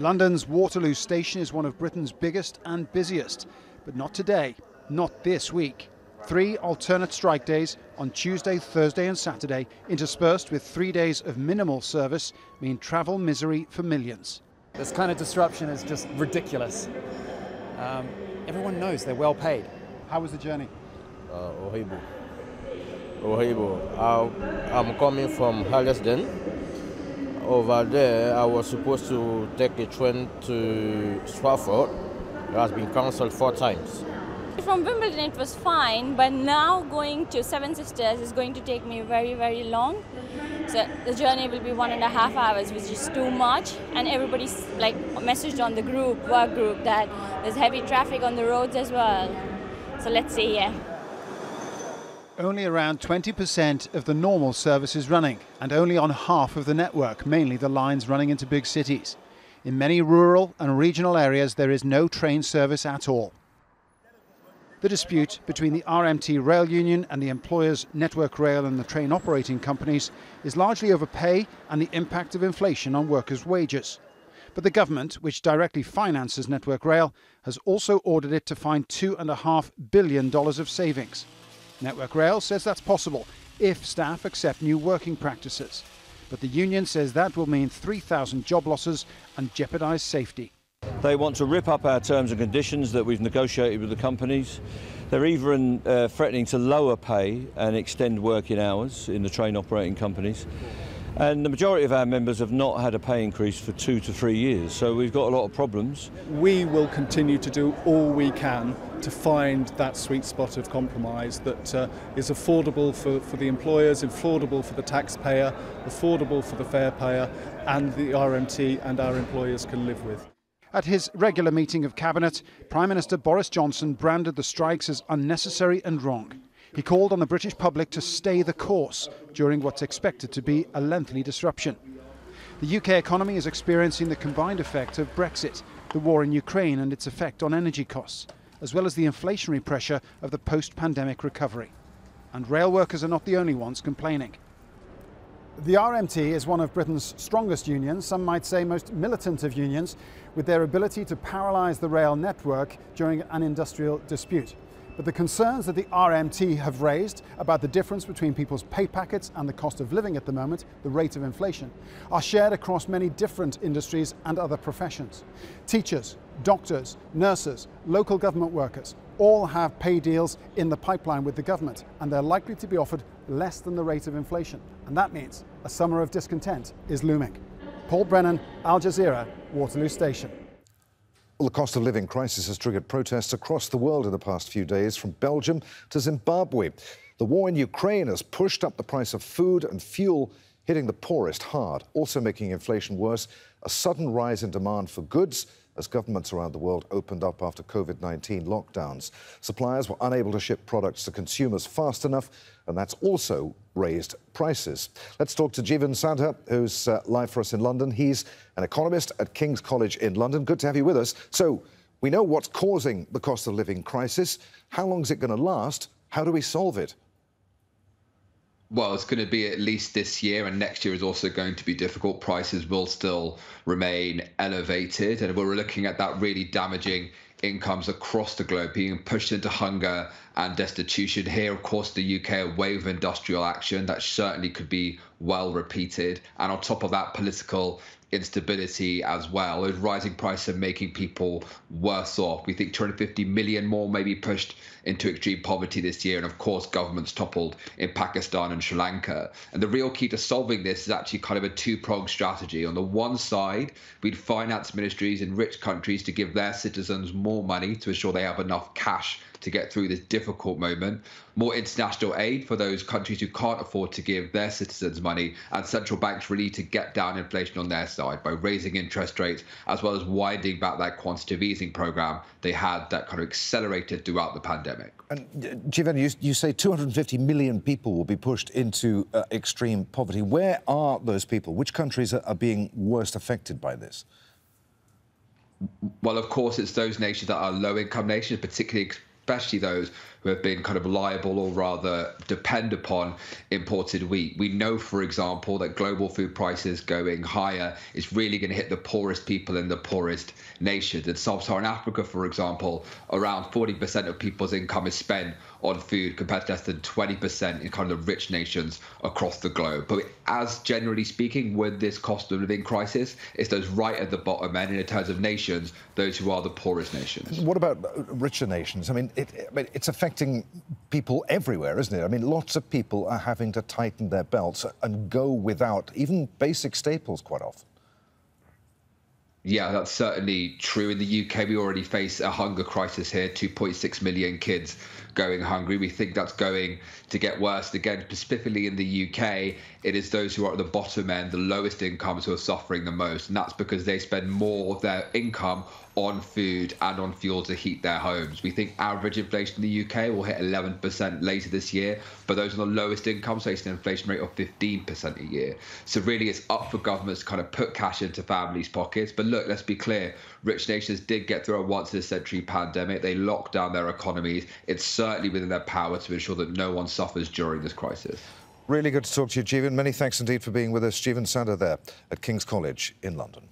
London's Waterloo station is one of Britain's biggest and busiest, but not today, not this week. 3 alternate strike days on Tuesday, Thursday and Saturday, interspersed with 3 days of minimal service, mean travel misery for millions. This kind of disruption is just ridiculous. Everyone knows they're well paid. How was the journey? Horrible. I'm coming from Harlesden. Over there, I was supposed to take a train to Stratford. It has been cancelled 4 times. From Wimbledon it was fine, but now going to Seven Sisters is going to take me very, very long. So the journey will be 1.5 hours, which is too much. And everybody's like messaged on the work group, that there's heavy traffic on the roads as well. So let's see, yeah. Only around 20% of the normal service is running, and only on half of the network, mainly the lines running into big cities. In many rural and regional areas, there is no train service at all. The dispute between the RMT Rail Union and the employers Network Rail and the train operating companies is largely over pay and the impact of inflation on workers' wages. But the government, which directly finances Network Rail, has also ordered it to find $2.5 billion of savings. Network Rail says that's possible if staff accept new working practices. But the union says that will mean 3,000 job losses and jeopardise safety. They want to rip up our terms and conditions that we've negotiated with the companies. They're even threatening to lower pay and extend working hours in the train operating companies. And the majority of our members have not had a pay increase for 2 to 3 years, so we've got a lot of problems. We will continue to do all we can to find that sweet spot of compromise that is affordable for the employers, affordable for the taxpayer, affordable for the fare payer, and the RMT and our employers can live with. At his regular meeting of Cabinet, Prime Minister Boris Johnson branded the strikes as unnecessary and wrong. He called on the British public to stay the course during what's expected to be a lengthy disruption. The UK economy is experiencing the combined effect of Brexit, the war in Ukraine and its effect on energy costs, as well as the inflationary pressure of the post-pandemic recovery. And rail workers are not the only ones complaining. The RMT is one of Britain's strongest unions, some might say most militant of unions, with their ability to paralyse the rail network during an industrial dispute. But the concerns that the RMT have raised about the difference between people's pay packets and the cost of living at the moment, the rate of inflation, are shared across many different industries and other professions. Teachers, doctors, nurses, local government workers all have pay deals in the pipeline with the government, and they're likely to be offered less than the rate of inflation. And that means a summer of discontent is looming. Paul Brennan, Al Jazeera, Waterloo Station. Well, the cost of living crisis has triggered protests across the world in the past few days, from Belgium to Zimbabwe. The war in Ukraine has pushed up the price of food and fuel, hitting the poorest hard, also making inflation worse. A sudden rise in demand for goods as governments around the world opened up after COVID-19 lockdowns. Suppliers were unable to ship products to consumers fast enough, and that's also raised prices. Let's talk to JEEVUN SANDHER, who's live for us in London. He's an economist at King's College in London. Good to have you with us. So, we know what's causing the cost of living crisis. How long is it going to last? How do we solve it? Well, it's going to be at least this year, and next year is also going to be difficult. Prices will still remain elevated, and we're looking at that really damaging incomes across the globe being pushed into hunger and destitution. Here, of course, the UK, a wave of industrial action that certainly could be well repeated. And on top of that, political instability as well. With rising prices are making people worse off. We think 250 million more may be pushed into extreme poverty this year. And of course, governments toppled in Pakistan and Sri Lanka. And the real key to solving this is actually kind of a two-pronged strategy. On the one side, we'd finance ministries in rich countries to give their citizens more money to ensure they have enough cash to get through this difficult moment, more international aid for those countries who can't afford to give their citizens money, and central banks really to get down inflation on their side by raising interest rates, as well as winding back that quantitative easing program they had that kind of accelerated throughout the pandemic. And JEEVUN, you say 250 million people will be pushed into extreme poverty. Where are those people? Which countries are being worst affected by this? Well, of course, it's those nations that are low-income nations, particularly especially those who have been kind of liable or rather depend upon imported wheat. We know, for example, that global food prices going higher is really going to hit the poorest people in the poorest nations. In sub-Saharan Africa, for example, around 40% of people's income is spent on food compared to less than 20% in kind of the rich nations across the globe. But as generally speaking, with this cost of living crisis, it's those right at the bottom end, and in terms of nations, those who are the poorest nations. What about richer nations? I mean, it's affecting people everywhere, isn't it? I mean, lots of people are having to tighten their belts and go without even basic staples quite often. Yeah, that's certainly true. In the UK, we already face a hunger crisis here, 2.6 million kids going hungry. We think that's going to get worse. Again, specifically in the UK, it is those who are at the bottom end, the lowest incomes, who are suffering the most. And that's because they spend more of their income on food and on fuel to heat their homes. We think average inflation in the UK will hit 11% later this year, but those on the lowest incomes face an inflation rate of 15% a year. So really it's up for governments to kind of put cash into families' pockets. But look, let's be clear, rich nations did get through a once-in-a-century pandemic. They locked down their economies. It's certainly within their power to ensure that no one suffers during this crisis. Really good to talk to you, JEEVUN. Many thanks indeed for being with us. JEEVUN SANDHER there at King's College in London.